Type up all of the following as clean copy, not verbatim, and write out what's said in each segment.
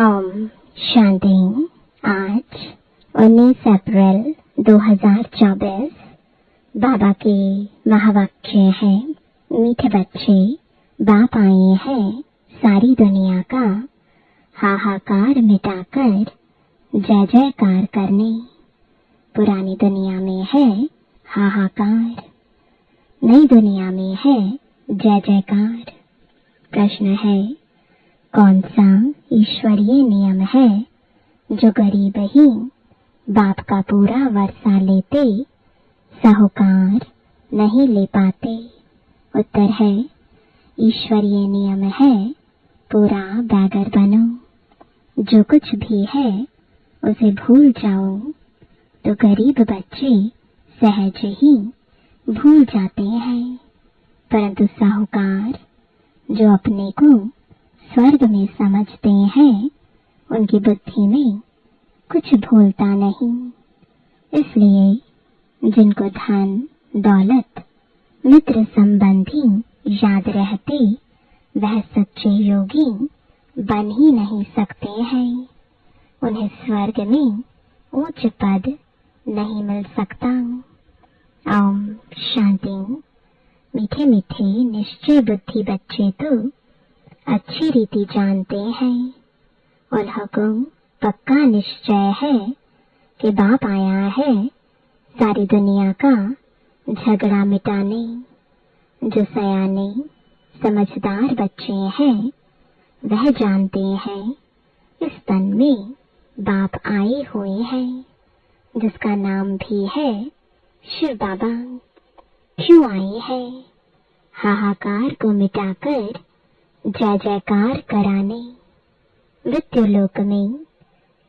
ओम शांति। आज 19 अप्रैल 2024 बाबा के महावाक्य है। मीठे बच्चे, बाप आए हैं सारी दुनिया का हाहाकार मिटाकर जय जयकार करने। पुरानी दुनिया में है हाहाकार, नई दुनिया में है जय जयकार। प्रश्न है, कौन सा ईश्वरीय नियम है जो गरीब ही बाप का पूरा वर्षा लेते साहूकार नहीं ले पाते? उत्तर है, ईश्वरीय नियम है पूरा बैगर बनो। जो कुछ भी है उसे भूल जाओ। तो गरीब बच्चे सहज ही भूल जाते हैं, परंतु साहूकार जो अपने को स्वर्ग में समझते हैं उनकी बुद्धि में कुछ भूलता नहीं। इसलिए जिनको धन दौलत मित्र संबंधी याद रहते वह सच्चे योगी बन ही नहीं सकते हैं। उन्हें स्वर्ग में उच्च पद नहीं मिल सकता। ओम शांति। मीठे मीठे निश्चय बुद्धि बच्चे तो अच्छी रीति जानते हैं। उनको पक्का निश्चय है कि बाप आया है सारी दुनिया का झगड़ा मिटाने। जो सयाने समझदार बच्चे हैं वह जानते हैं इस तन में बाप आए हुए हैं, जिसका नाम भी है शिव बाबा। क्यों आए हैं? हाहाकार को मिटाकर जय जयकार कराने। मृत्यु लोक में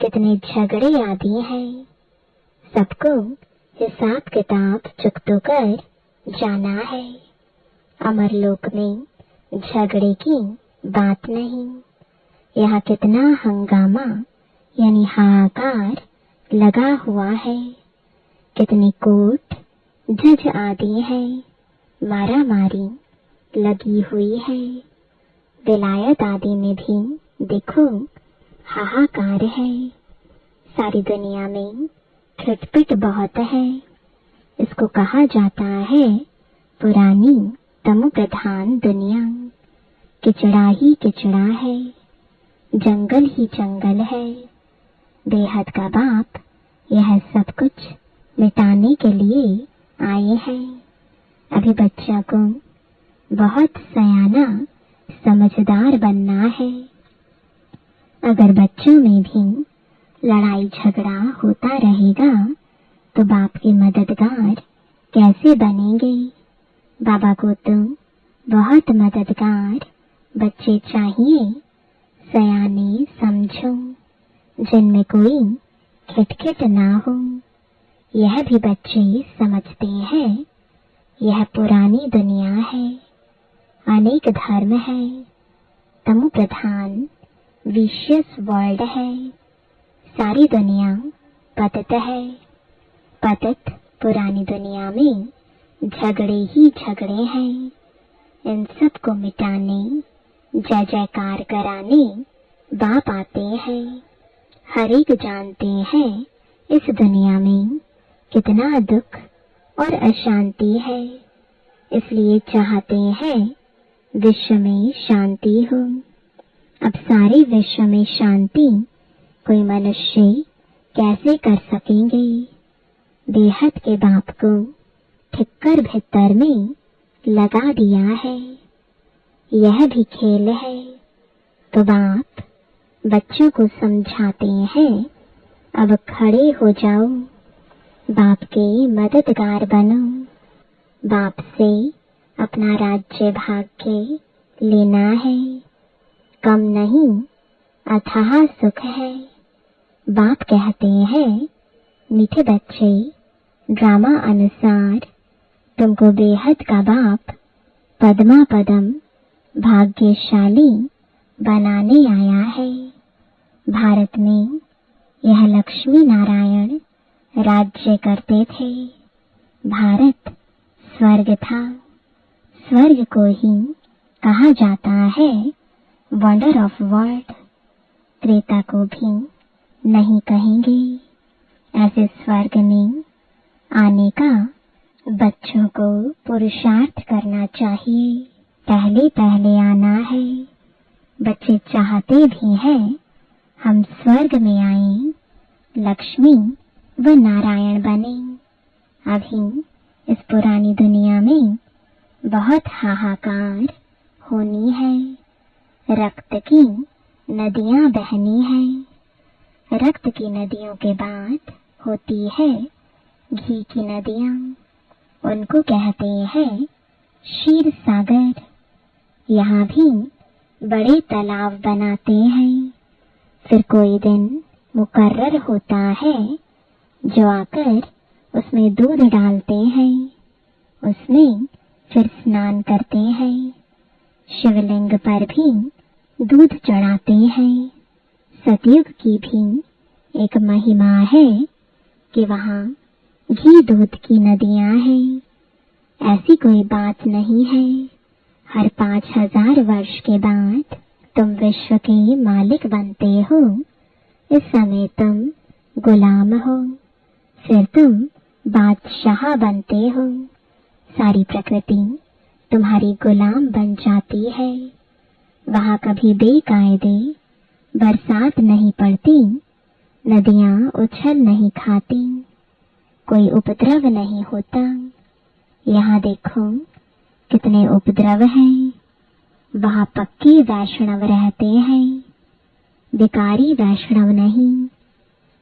कितने झगड़े आदि हैं, सबको हिसाब किताब चुकतो कर जाना है। अमर लोक में झगड़े की बात नहीं। यहाँ कितना हंगामा यानी हाहाकार लगा हुआ है। कितनी कोर्ट जज आदि है, मारा मारी लगी हुई है। विलायत आदि में भी देखो हाहाकार है। सारी दुनिया में खिटपिट बहुत है। इसको कहा जाता है पुरानी तमो प्रधान दुनिया। किचड़ा ही किचड़ा है, जंगल ही जंगल है। बेहद का बाप यह सब कुछ मिटाने के लिए आए हैं। अभी बच्चा को बहुत सयाना समझदार बनना है। अगर बच्चों में भी लड़ाई झगड़ा होता रहेगा तो बाप के मददगार कैसे बनेंगे? बाबा को तो बहुत मददगार बच्चे चाहिए, सयाने समझो, जिनमें कोई खिटखिट ना हो। यह भी बच्चे समझते हैं यह पुरानी दुनिया है, अनेक धर्म है, तमो प्रधान विशियस वर्ल्ड है। सारी दुनिया पतित है। पतित पुरानी दुनिया में झगड़े ही झगड़े हैं। इन सब को मिटाने जय जयकार कराने बाप आते हैं। हर एक जानते हैं इस दुनिया में कितना दुख और अशांति है, इसलिए चाहते हैं विश्व में शांति हो। अब सारे विश्व में शांति कोई मनुष्य कैसे कर सकेंगे? बेहद के बाप को ठिक्कर भीतर में लगा दिया है। यह भी खेल है। तो बाप बच्चों को समझाते हैं, अब खड़े हो जाओ, बाप के मददगार बनो। बाप से अपना राज्य भाग्य लेना है। कम नहीं अथाह सुख है। बाप कहते हैं, मीठे बच्चे, ड्रामा अनुसार तुमको बेहद का बाप पद्मा पदम भाग्यशाली बनाने आया है। भारत में यह लक्ष्मी नारायण राज्य करते थे। भारत स्वर्ग था। स्वर्ग को ही कहा जाता है वंडर ऑफ वर्ल्ड। त्रेता को भी नहीं कहेंगे। ऐसे स्वर्ग में आने का बच्चों को पुरुषार्थ करना चाहिए। पहले पहले आना है। बच्चे चाहते भी हैं हम स्वर्ग में आएं, लक्ष्मी व नारायण बने। अभी इस पुरानी दुनिया में बहुत हाहाकार होनी है। रक्त की नदियां बहनी है। रक्त की नदियों के बाद होती है घी की नदियां। उनको कहते हैं क्षीर सागर। यहाँ भी बड़े तालाब बनाते हैं। फिर कोई दिन मुकर्रर होता है जो आकर उसमें दूध डालते हैं। उसमें फिर स्नान करते हैं। शिवलिंग पर भी दूध चढ़ाते हैं। सतयुग की भी एक महिमा है कि वहाँ घी दूध की नदियां हैं। ऐसी कोई बात नहीं है। हर 5000 वर्ष के बाद तुम विश्व के मालिक बनते हो। इस समय तुम गुलाम हो, फिर तुम बादशाह बनते हो। सारी प्रकृति तुम्हारी गुलाम बन जाती है। वहाँ कभी बेकायदे बरसात नहीं पड़ती, नदियां उछल नहीं खाती, कोई उपद्रव नहीं होता। यहाँ देखो कितने उपद्रव हैं। वहाँ पक्के वैष्णव रहते हैं, विकारी वैष्णव नहीं।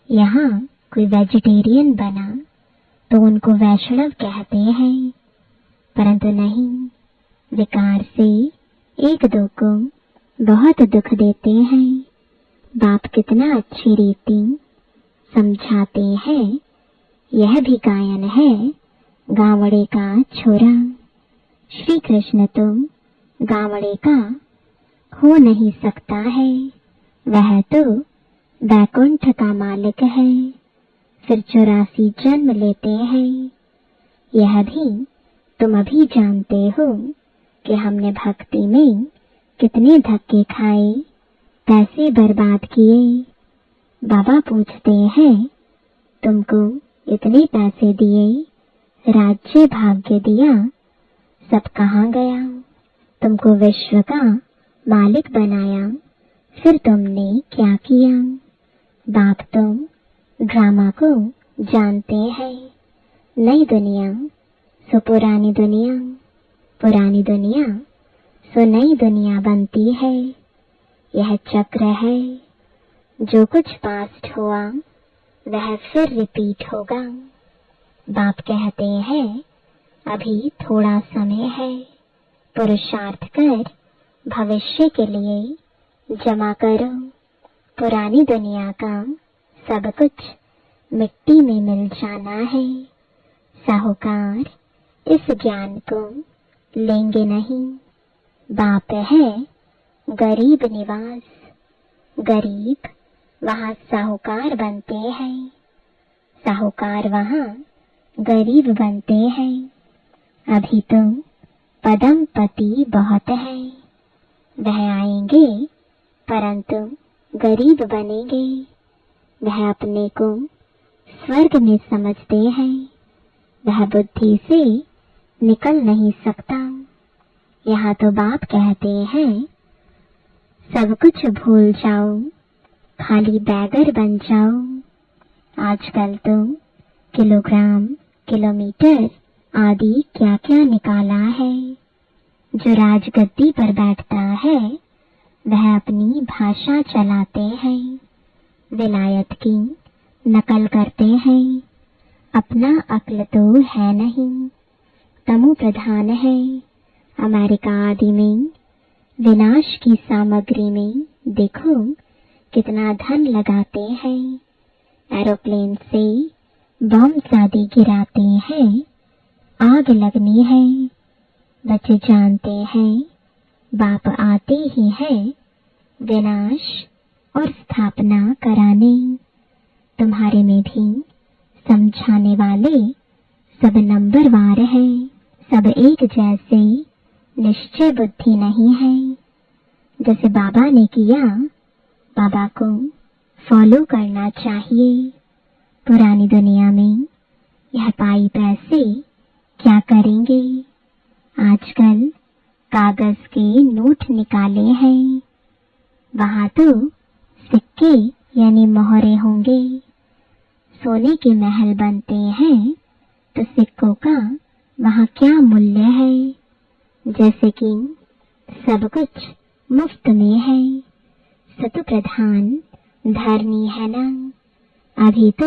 यहाँ कोई वेजिटेरियन बना तो उनको वैष्णव कहते हैं, परंतु नहीं, विकार से एक दो को बहुत दुख देते हैं। बाप कितना अच्छी रीति समझाते हैं। यह भी गायन है गावड़े का छोरा। श्री कृष्ण तो गावड़े का हो नहीं सकता है। वह तो बैकुंठ का मालिक है। फिर 84 जन्म लेते हैं। यह भी तुम अभी जानते हो कि हमने भक्ति में कितने धक्के खाए, पैसे बर्बाद किए। बाबा पूछते हैं तुमको इतने पैसे दिए, राज्य भाग्य दिया, सब कहाँ गया? तुमको विश्व का मालिक बनाया, फिर तुमने क्या किया? बाप तुम ड्रामा को जानते हैं। नई दुनिया सो पुरानी दुनिया, पुरानी दुनिया सो नई दुनिया बनती है। यह चक्र है। जो कुछ पास्ट हुआ वह फिर रिपीट होगा। बाप कहते हैं अभी थोड़ा समय है, पुरुषार्थ कर भविष्य के लिए जमा करो। पुरानी दुनिया का सब कुछ मिट्टी में मिल जाना है। साहूकार इस ज्ञान को लेंगे नहीं। बाप है गरीब निवास। गरीब वहाँ साहूकार बनते हैं, साहूकार वहाँ गरीब बनते हैं। अभी तो पदम पति बहुत है। वह आएंगे परंतु गरीब बनेंगे। वह अपने को स्वर्ग में समझते हैं। वह बुद्धि से निकल नहीं सकता। यहाँ तो बाप कहते हैं सब कुछ भूल जाओ, खाली बैगर बन जाओ। आजकल तो किलोग्राम, किलोमीटर आदि क्या क्या निकाला है। जो राजगद्दी पर बैठता है वह अपनी भाषा चलाते हैं, विलायत की नकल करते हैं। अपना अक्ल तो है नहीं, तमो प्रधान है। अमेरिका आदि में विनाश की सामग्री में देखो कितना धन लगाते हैं। एरोप्लेन से बम आदि गिराते हैं, आग लगनी है। बच्चे जानते हैं बाप आते ही है विनाश और स्थापना कराने। तुम्हारे में भी समझाने वाले सब नंबरवार हैं। सब एक जैसे निश्चय बुद्धि नहीं है। जैसे बाबा ने किया, बाबा को फॉलो करना चाहिए। पुरानी दुनिया में यह पाई पैसे क्या करेंगे? आजकल कागज के नोट निकाले हैं, वहां तो सिक्के यानी मोहरे होंगे। सोने के महल बनते हैं तो सिक्कों का वहां क्या मूल्य है? जैसे कि सब कुछ मुफ्त में है। सत प्रधान धरनी है ना, अभी तो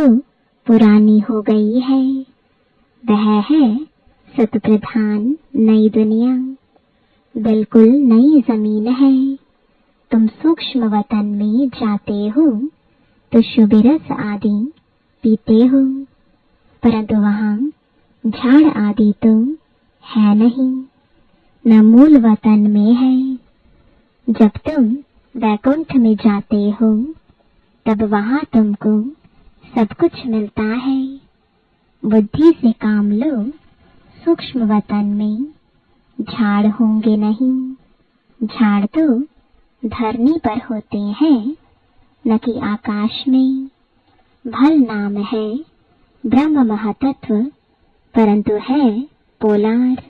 पुरानी हो गई है। वह है सत प्रधान नई दुनिया, बिल्कुल नई जमीन है। तुम सूक्ष्म वतन में जाते हो तो शुभ रस आदि पीते हो, परंतु वहां झाड़ आदि तो है नहीं, न मूल वतन में है। जब तुम वैकुंठ में जाते हो तब वहां तुमको सब कुछ मिलता है। बुद्धि से काम लो, सूक्ष्म वतन में झाड़ होंगे नहीं। झाड़ तो धरनी पर होते हैं, न कि आकाश में। भल नाम है ब्रह्म महातत्व, परंतु है पोलार।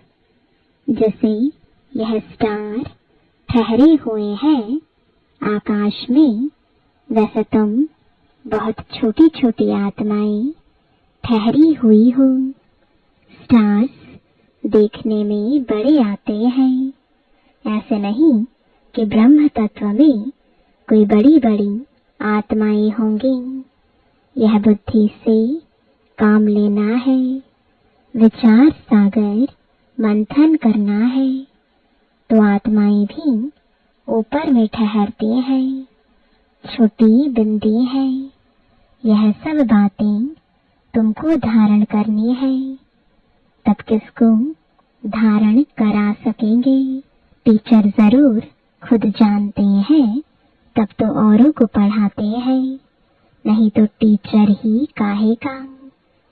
जैसे यह स्टार ठहरे हुए हैं आकाश में, वैसे तुम बहुत छोटी छोटी आत्माएं ठहरी हुई हो। स्टार्स देखने में बड़े आते हैं, ऐसे नहीं कि ब्रह्म तत्व में कोई बड़ी बड़ी आत्माएं होंगी। यह बुद्धि से काम लेना है, विचार सागर मंथन करना है, तो आत्माएं भी ऊपर में ठहरती हैं, छोटी बिंदी है। यह सब बातें तुमको धारण करनी है, तब किसको धारण करा सकेंगे? टीचर जरूर खुद जानते हैं, तब तो औरों को पढ़ाते हैं, नहीं तो टीचर ही काहे का।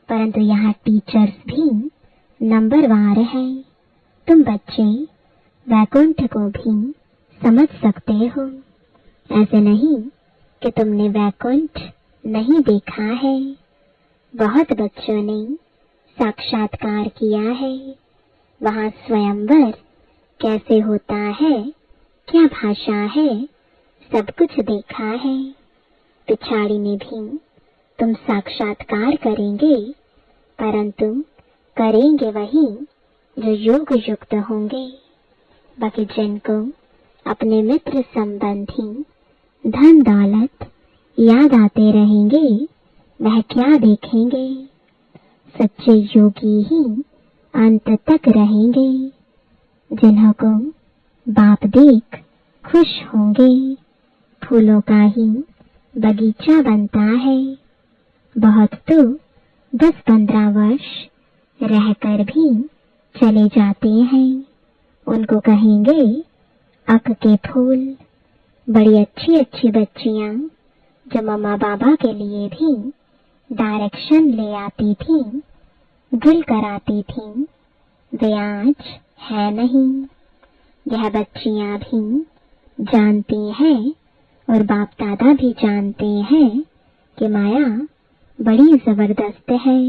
परंतु यहाँ टीचर्स भी नंबरवार है। तुम बच्चे वैकुंठ को भी समझ सकते हो, ऐसे नहीं कि तुमने वैकुंठ नहीं देखा है। बहुत बच्चों ने साक्षात्कार किया है, वहां स्वयंवर कैसे होता है, क्या भाषा है, सब कुछ देखा है। पिछाड़ी में भी तुम साक्षात्कार करेंगे, परंतु करेंगे वही जो योग युक्त होंगे। बाकी जिनको अपने मित्र संबंधी धन दौलत याद आते रहेंगे, वह क्या देखेंगे? सच्चे योगी ही अंत तक रहेंगे, जिन्हों को बाप देख खुश होंगे। फूलों का ही बगीचा बनता है, बहुत तो 10-15 वर्ष रहकर भी चले जाते हैं। उनको कहेंगे अक के फूल। बड़ी अच्छी अच्छी बच्चियां जो मम्मा बाबा के लिए भी डायरेक्शन ले आती थी, ड्रिल कराती थी, वे आज है नहीं। यह बच्चियां भी जानती हैं और बाप दादा भी जानते हैं कि माया बड़ी जबरदस्त है।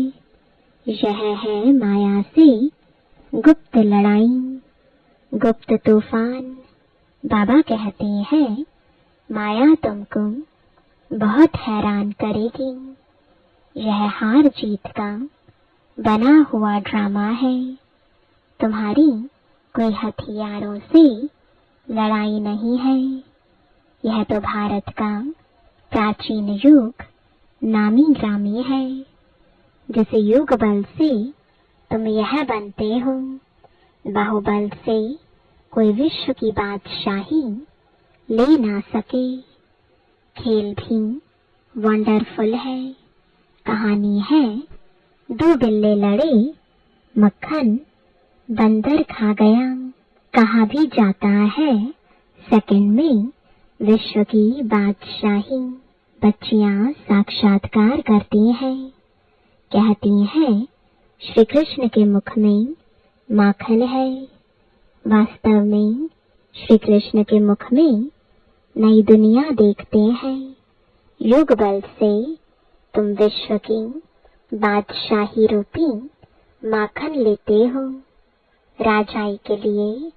यह है माया से गुप्त लड़ाई, गुप्त तूफान। बाबा कहते हैं माया तुमको बहुत हैरान करेगी। यह हार जीत का बना हुआ ड्रामा है। तुम्हारी कोई हथियारों से लड़ाई नहीं है। यह तो भारत का प्राचीन युग नामी ग्रामी है, जिस युग बल से तुम यह बनते हो। बाहुबल से कोई विश्व की बादशाही ले ना सके। खेल भी वंडरफुल है। कहानी है, 2 बिल्ले लड़े, मक्खन बंदर खा गया। कहा भी जाता है सेकंड में विश्व की बादशाही। बच्चियां साक्षात्कार करती हैं, कहती हैं श्री कृष्ण के मुख में माखन है। वास्तव में श्री कृष्ण के मुख में नई दुनिया देखते हैं। युग बल से तुम विश्व की बादशाही रूपी माखन लेते हो। राजाई के लिए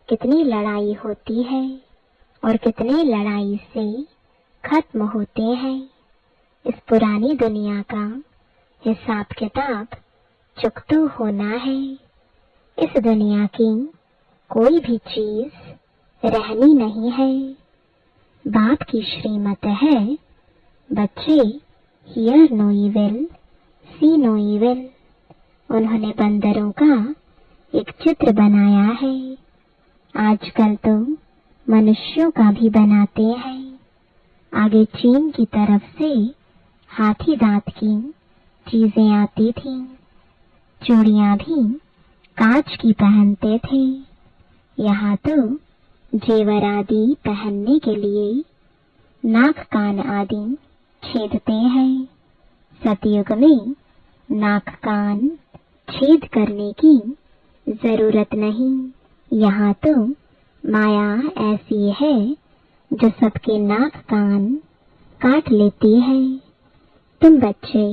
कितनी लड़ाई होती है और कितने लड़ाई से खत्म होते हैं। इस पुरानी दुनिया का हिसाब किताब चुकता होना है। इस दुनिया की कोई भी चीज रहनी नहीं है। बाप की श्रीमत है, बच्चे hear no evil, see no evil. उन्होंने बंदरों का एक चित्र बनाया है। आजकल तो मनुष्यों का भी बनाते हैं। आगे चीन की तरफ से हाथी दांत की चीजें आती थीं। चूड़ियां भी कांच की पहनते थे। यहाँ तो जेवर आदि पहनने के लिए नाक कान आदि छेदते हैं। सतयुग में नाक कान छेद करने की जरूरत नहीं। यहाँ तो माया ऐसी है जो सबके नाक कान काट लेती है। तुम बच्चे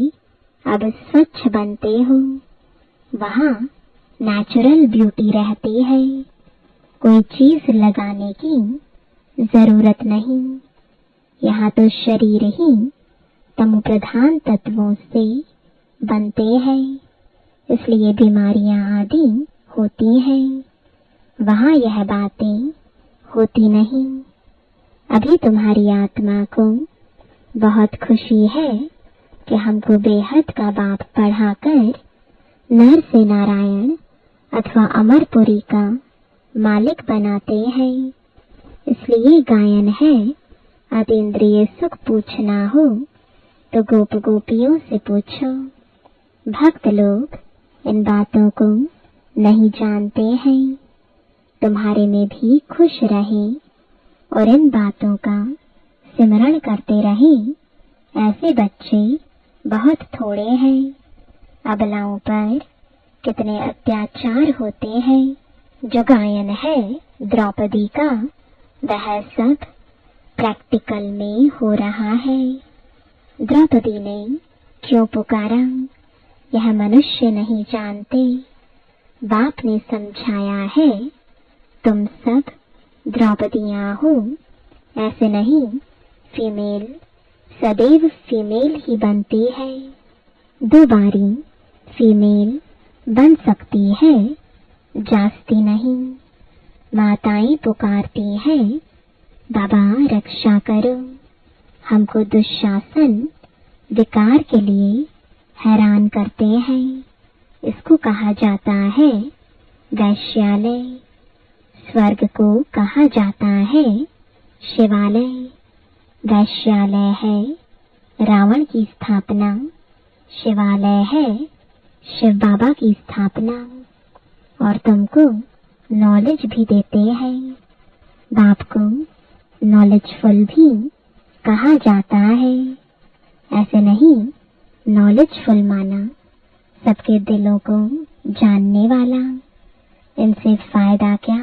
अब स्वच्छ बनते हो। वहाँ नेचुरल ब्यूटी रहती है। कोई चीज लगाने की जरूरत नहीं। यहाँ तो शरीर ही तमो प्रधान तत्वों से बनते हैं, इसलिए बीमारियां आदि होती हैं। वहाँ यह बातें होती नहीं। अभी तुम्हारी आत्मा को बहुत खुशी है कि हमको बेहद का बाप पढ़ाकर नर से नारायण अथवा अमरपुरी का मालिक बनाते हैं। इसलिए गायन है, अतीन्द्रिय सुख पूछना हो तो गोप गोपियों से पूछो। भक्त लोग इन बातों को नहीं जानते हैं। तुम्हारे में भी खुश रहे और इन बातों का सिमरण करते रहे। ऐसे बच्चे बहुत थोड़े हैं। अबलाओं पर कितने अत्याचार होते हैं। जो गायन है द्रौपदी का, वह सब प्रैक्टिकल में हो रहा है। द्रौपदी ने क्यों पुकारा, यह मनुष्य नहीं जानते। बाप ने समझाया है, तुम सब द्रौपदियां हो। ऐसे नहीं, फीमेल सदैव फीमेल ही बनती है। दो बारी फीमेल बन सकती है, जास्ती नहीं। माताएं पुकारती हैं, बाबा रक्षा करो। हमको दुशासन विकार के लिए हैरान करते हैं। इसको कहा जाता है वैश्यालय। स्वर्ग को कहा जाता है शिवालय। वैश्यालय है रावण की स्थापना, शिवालय है शिव बाबा की स्थापना। और तुमको नॉलेज भी देते हैं। बाप को नॉलेजफुल भी कहा जाता है। ऐसे नहीं, नॉलेजफुल माना सबके दिलों को जानने वाला। इनसे फायदा क्या?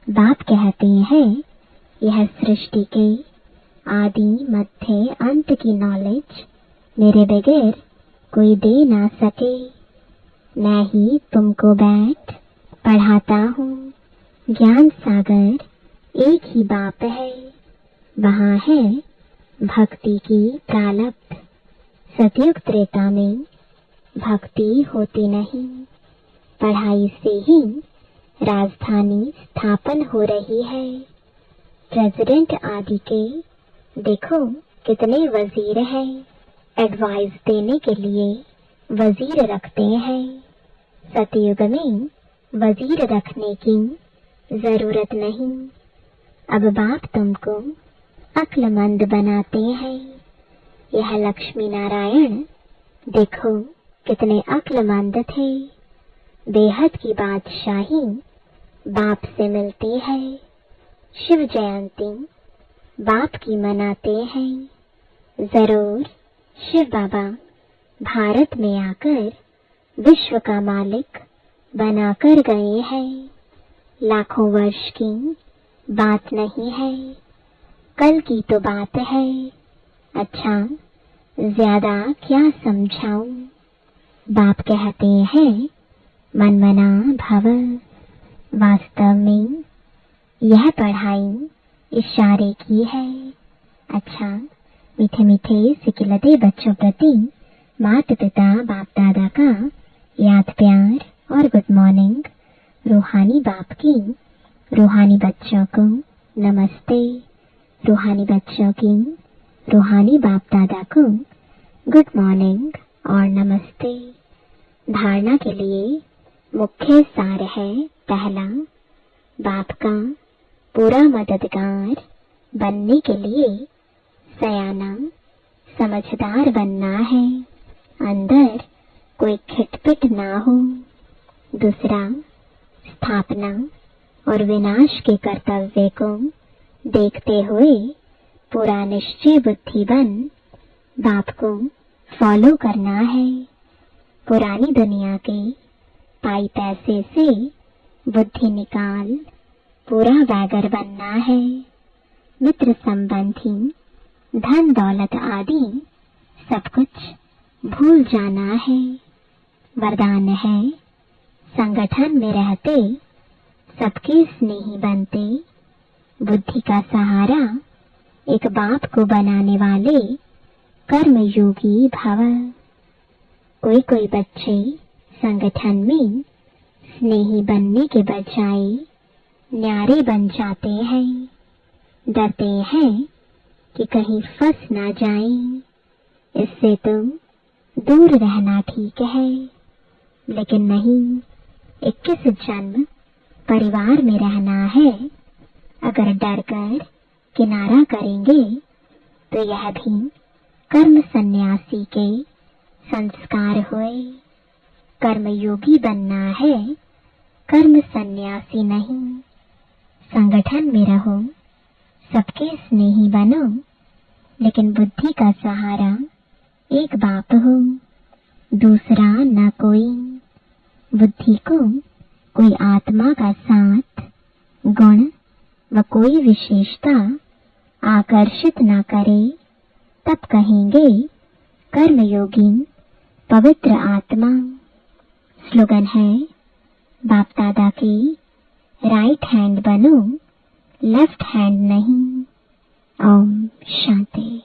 बाप कहते हैं, यह सृष्टि के आदि मध्य अंत की नॉलेज मेरे बगैर कोई दे ना सके। मैं ही तुमको बैठ पढ़ाता हूँ। ज्ञान सागर एक ही बाप है। वहाँ है भक्ति की प्रालब्ध। सतयुग त्रेता में भक्ति होती नहीं। पढ़ाई से ही राजधानी स्थापन हो रही है। प्रेसिडेंट आदि के देखो कितने वजीर हैं। एडवाइस देने के लिए वजीर रखते हैं। सतयुग में वजीर रखने की जरूरत नहीं। अब बाप तुमको अक्लमंद बनाते हैं। यह लक्ष्मी नारायण देखो कितने अक्लमंद थे। बेहद की बादशाही बाप से मिलती है। शिव जयंती बाप की मनाते हैं। जरूर शिव बाबा भारत में आकर विश्व का मालिक बनाकर गए हैं। लाखों वर्ष की बात नहीं है। कल की तो बात है, अच्छा ज्यादा क्या समझाऊं। बाप कहते हैं मन मना भव। वास्तव में यह पढ़ाई इशारे की है। अच्छा, मीठे मीठे सिकिलते बच्चों प्रति माता पिता बाप दादा का याद प्यार और गुड मॉर्निंग। रूहानी बाप की रूहानी बच्चों को नमस्ते। रूहानी बच्चों की रूहानी बाप दादा को गुड मॉर्निंग और नमस्ते। धारणा के लिए मुख्य सार है, पहला, बाप का पूरा मददगार बनने के लिए सयाना समझदार बनना है, अंदर कोई खिटपिट ना हो। दूसरा, स्थापना और विनाश के कर्तव्य को देखते हुए पूरा निश्चय बुद्धि बन बाप को फॉलो करना है। पुरानी दुनिया के पाई पैसे से बुद्धि निकाल पूरा वैगर बनना है। मित्र संबंधी धन दौलत आदि सब कुछ भूल जाना है। वरदान है, संगठन में रहते सबके स्नेही बनते, बुद्धि का सहारा एक बाप को बनाने वाले कर्मयोगी भव। कोई बच्चे संगठन में स्नेही बनने के बजाय न्यारे बन जाते हैं, डरते हैं कि कहीं फंस ना जाएं। इससे तो दूर रहना ठीक है, लेकिन नहीं, 21 जन्म परिवार में रहना है। अगर डर कर किनारा करेंगे तो यह भी कर्म सन्यासी के संस्कार हुए। कर्मयोगी बनना है, कर्म सन्यासी नहीं। संगठन में रहो, सबके स्नेही बनो, लेकिन बुद्धि का सहारा एक बाप हो, दूसरा न कोई। बुद्धि को कोई आत्मा का साथ, गुण व कोई विशेषता आकर्षित न करे, तब कहेंगे कर्मयोगी पवित्र आत्मा। स्लोगन है, बाप दादा की राइट हैंड बनो, लेफ्ट हैंड नहीं। ओम शांति।